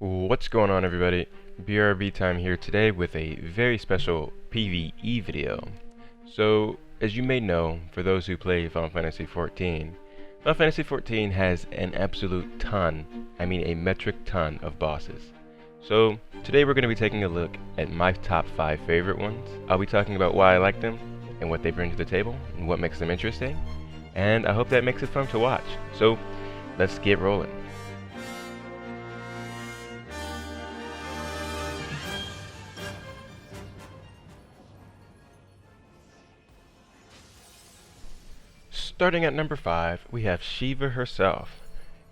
What's going on, everybody? BRB time here today with a very special PvE video. So, as you may know, for those who play Final Fantasy XIV, Final Fantasy XIV has an absolute ton, I mean a metric ton of bosses. So, today we're going to be taking a look at my top 5 favorite ones. I'll be talking about why I like them, and what they bring to the table, and what makes them interesting, and I hope that makes it fun to watch. So, let's get rolling. Starting at number 5, we have Shiva herself,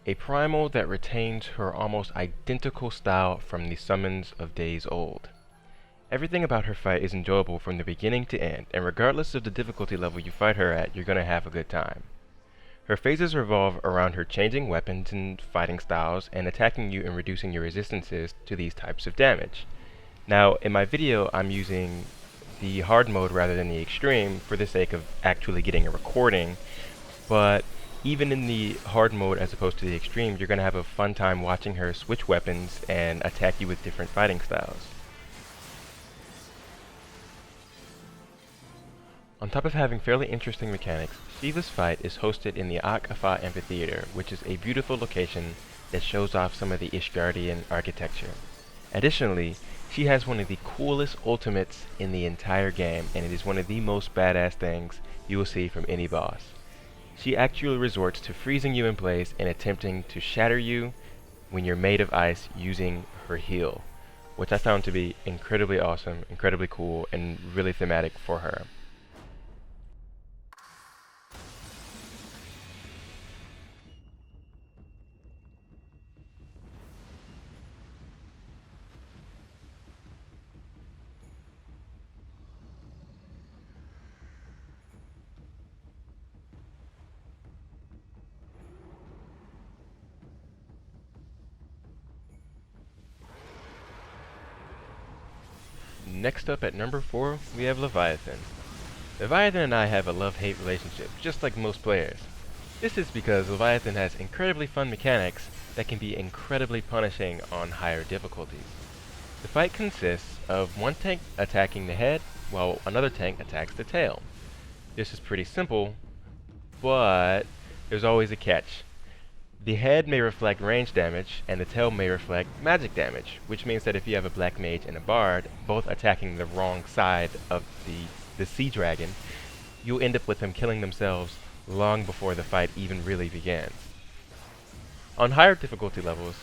a primal that retains her almost identical style from the summons of days old. Everything about her fight is enjoyable from the beginning to end, and regardless of the difficulty level you fight her at, you're gonna have a good time. Her phases revolve around her changing weapons and fighting styles, and attacking you and reducing your resistances to these types of damage. Now, in my video, I'm using the hard mode rather than the extreme for the sake of actually getting a recording, but even in the hard mode as opposed to the extreme, you're going to have a fun time watching her switch weapons and attack you with different fighting styles. On top of having fairly interesting mechanics, Shiva's fight is hosted in the ARR Amphitheater, which is a beautiful location that shows off some of the Ishgardian architecture. Additionally, she has one of the coolest ultimates in the entire game, and it is one of the most badass things you will see from any boss. She actually resorts to freezing you in place and attempting to shatter you when you're made of ice using her heel, which I found to be incredibly awesome, incredibly cool, and really thematic for her. Next up at number 4, we have Leviathan. Leviathan and I have a love-hate relationship, just like most players. This is because Leviathan has incredibly fun mechanics that can be incredibly punishing on higher difficulties. The fight consists of one tank attacking the head, while another tank attacks the tail. This is pretty simple, but there's always a catch. The head may reflect range damage, and the tail may reflect magic damage, which means that if you have a black mage and a bard, both attacking the wrong side of the sea dragon, you'll end up with them killing themselves long before the fight even really begins. On higher difficulty levels,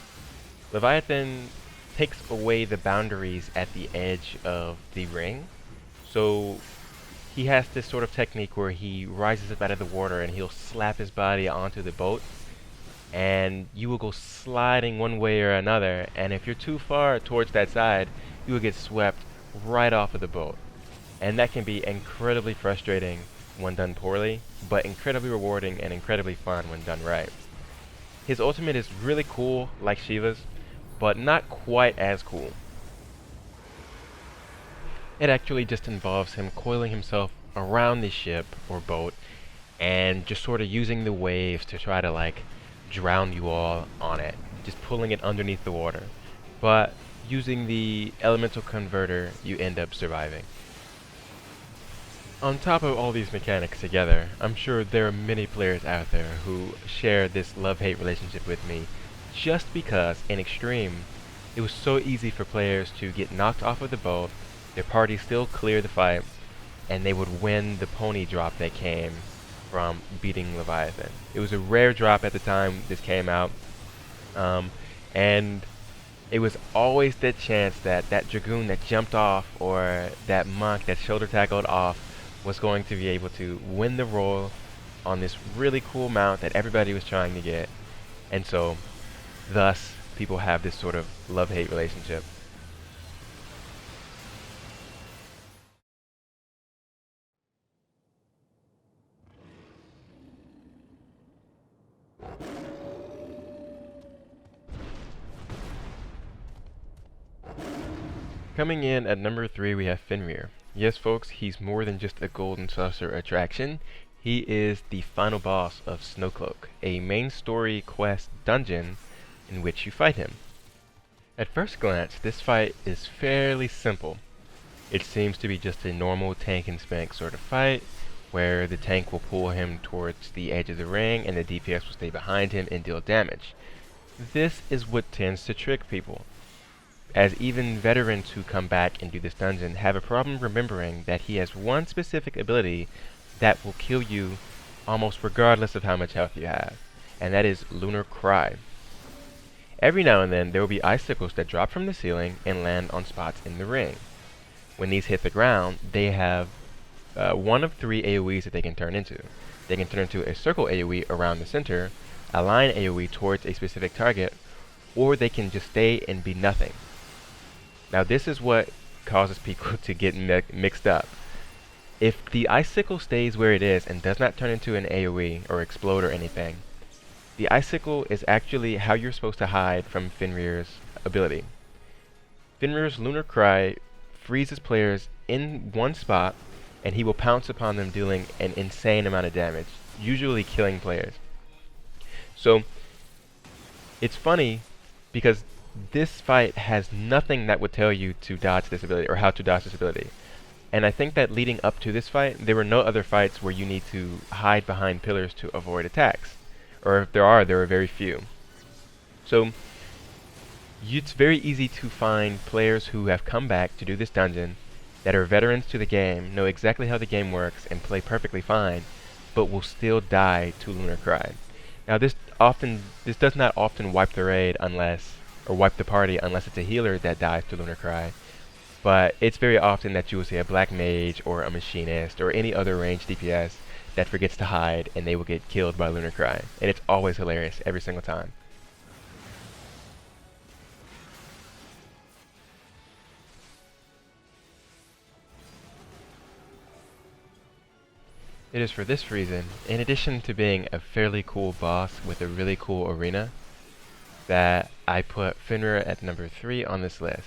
Leviathan takes away the boundaries at the edge of the ring, so he has this sort of technique where he rises up out of the water and he'll slap his body onto the boat, and you will go sliding one way or another, and if you're too far towards that side, you will get swept right off of the boat. And that can be incredibly frustrating when done poorly, but incredibly rewarding and incredibly fun when done right. His ultimate is really cool, like Shiva's, but not quite as cool. It actually just involves him coiling himself around the ship or boat and just sort of using the waves to try to drown you all on it, just pulling it underneath the water. But using the elemental converter, you end up surviving. On top of all these mechanics together, I'm sure there are many players out there who share this love-hate relationship with me, just because in Extreme, it was so easy for players to get knocked off of the boat, their party still clear the fight, and they would win the pony drop that came from beating Leviathan. It was a rare drop at the time this came out, and it was always that chance that that dragoon that jumped off or that monk that shoulder tackled off was going to be able to win the roll on this really cool mount that everybody was trying to get, and so thus people have this sort of love-hate relationship. Coming in at number 3, we have Fenrir. Yes, folks, he's more than just a golden saucer attraction. He is the final boss of Snowcloak, a main story quest dungeon in which you fight him. At first glance, this fight is fairly simple. It seems to be just a normal tank and spank sort of fight, where the tank will pull him towards the edge of the ring and the DPS will stay behind him and deal damage. This is what tends to trick people, as even veterans who come back and do this dungeon have a problem remembering that he has one specific ability that will kill you almost regardless of how much health you have, and that is Lunar Cry. Every now and then there will be icicles that drop from the ceiling and land on spots in the ring. When these hit the ground, they have one of three AoEs that they can turn into. They can turn into a circle AoE around the center, a line AoE towards a specific target, or they can just stay and be nothing. Now this is what causes people to get mixed up. If the icicle stays where it is and does not turn into an AoE or explode or anything, the icicle is actually how you're supposed to hide from Fenrir's ability. Fenrir's Lunar Cry freezes players in one spot, and he will pounce upon them dealing an insane amount of damage, usually killing players. So it's funny because this fight has nothing that would tell you to dodge this ability or how to dodge this ability. And I think that leading up to this fight, there were no other fights where you need to hide behind pillars to avoid attacks. Or if there are very few. So it's very easy to find players who have come back to do this dungeon that are veterans to the game, know exactly how the game works, and play perfectly fine, but will still die to Lunar Cry. Now this does not often wipe the raid wipe the party unless it's a healer that dies to Lunar Cry. But it's very often that you will see a black mage or a machinist or any other ranged DPS that forgets to hide and they will get killed by Lunar Cry. And it's always hilarious every single time. It is for this reason, in addition to being a fairly cool boss with a really cool arena, that I put Fenrir at number 3 on this list.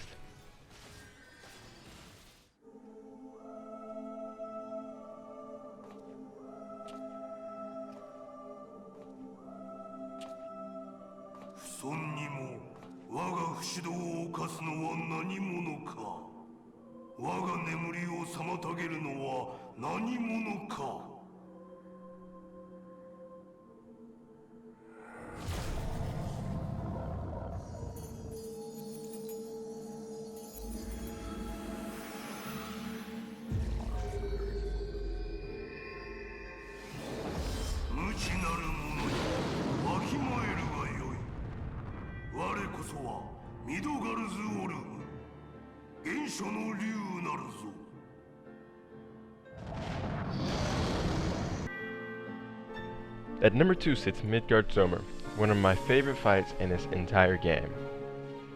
At number 2 sits Midgard Summer, one of my favorite fights in this entire game.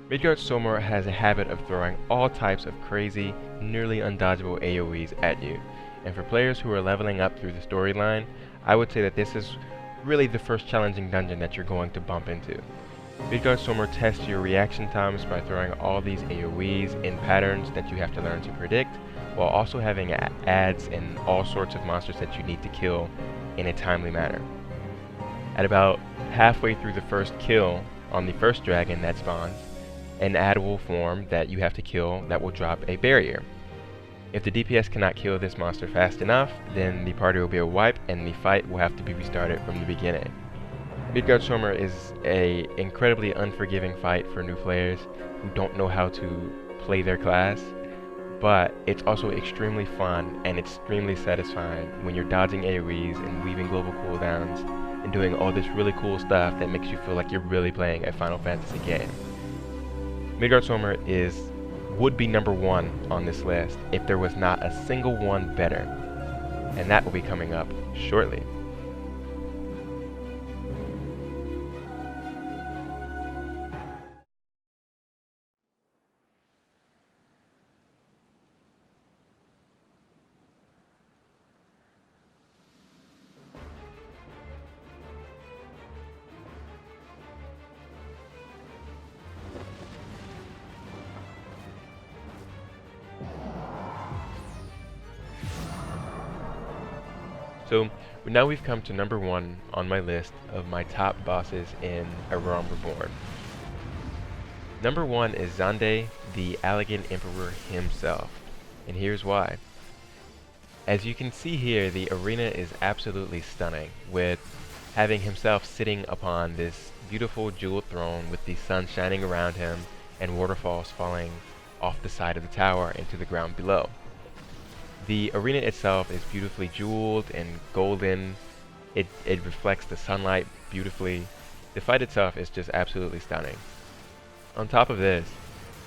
Midgard Summer has a habit of throwing all types of crazy, nearly undodgeable AoEs at you, and for players who are leveling up through the storyline, I would say that this is really the first challenging dungeon that you're going to bump into. Midgard Summer tests your reaction times by throwing all these AoEs in patterns that you have to learn to predict, while also having adds and all sorts of monsters that you need to kill in a timely manner. At about halfway through the first kill on the first dragon that spawns, an ad will form that you have to kill that will drop a barrier. If the DPS cannot kill this monster fast enough, then the party will be a wipe and the fight will have to be restarted from the beginning. Midgard Summer is a incredibly unforgiving fight for new players who don't know how to play their class, but it's also extremely fun and extremely satisfying when you're dodging AoEs and weaving global cooldowns and doing all this really cool stuff that makes you feel like you're really playing a Final Fantasy game. Midgard Summer would be number 1 on this list if there was not a single one better, and that will be coming up shortly. So now we've come to number 1 on my list of my top bosses in ARR Reborn. Number 1 is Xande, the Elegant Emperor himself, and here's why. As you can see here, the arena is absolutely stunning, with having himself sitting upon this beautiful jeweled throne with the sun shining around him and waterfalls falling off the side of the tower into the ground below. The arena itself is beautifully jeweled and golden. It reflects the sunlight beautifully. The fight itself is just absolutely stunning. On top of this,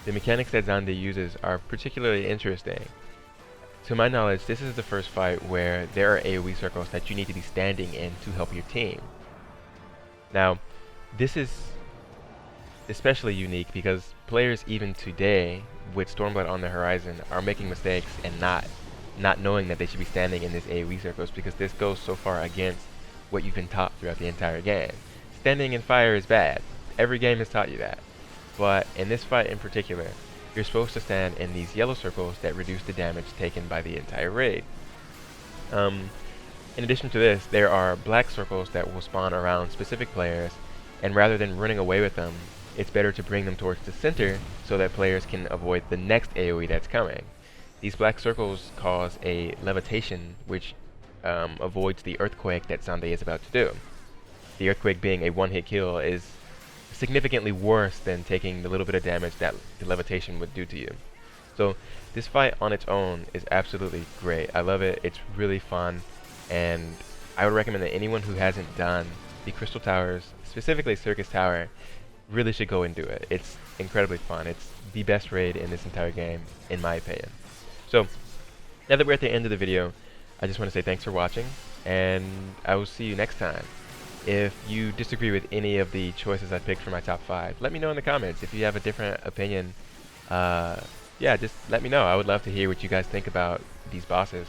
the mechanics that Xande uses are particularly interesting. To my knowledge, this is the first fight where there are AoE circles that you need to be standing in to help your team. Now, this is especially unique because players even today, with Stormblood on the horizon, are making mistakes and not knowing that they should be standing in this AoE circles, because this goes so far against what you've been taught throughout the entire game. Standing in fire is bad. Every game has taught you that. But in this fight in particular, you're supposed to stand in these yellow circles that reduce the damage taken by the entire raid. In addition to this, there are black circles that will spawn around specific players, and rather than running away with them, it's better to bring them towards the center so that players can avoid the next AoE that's coming. These black circles cause a levitation, which avoids the earthquake that Xande is about to do. The earthquake, being a one-hit kill, is significantly worse than taking the little bit of damage that the levitation would do to you. So this fight on its own is absolutely great. I love it. It's really fun, and I would recommend that anyone who hasn't done the Crystal Towers, specifically Circus Tower, really should go and do it. It's incredibly fun. It's the best raid in this entire game, in my opinion. So now that we're at the end of the video, I just want to say thanks for watching, and I will see you next time. If you disagree with any of the choices I picked for my top 5, let me know in the comments. If you have a different opinion, yeah, just let me know. I would love to hear what you guys think about these bosses.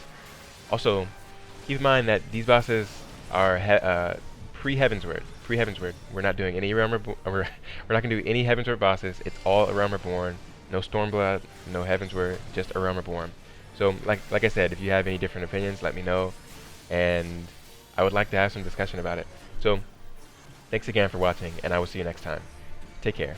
Also, keep in mind that these bosses are pre-Heavensward. Pre-Heavensward. We're not doing any we're not going to do any Heavensward bosses. It's all A Realm Reborn. No Stormblood, no Heavensward, just A Realm Reborn. So, like I said, if you have any different opinions, let me know, and I would like to have some discussion about it. So, thanks again for watching, and I will see you next time. Take care.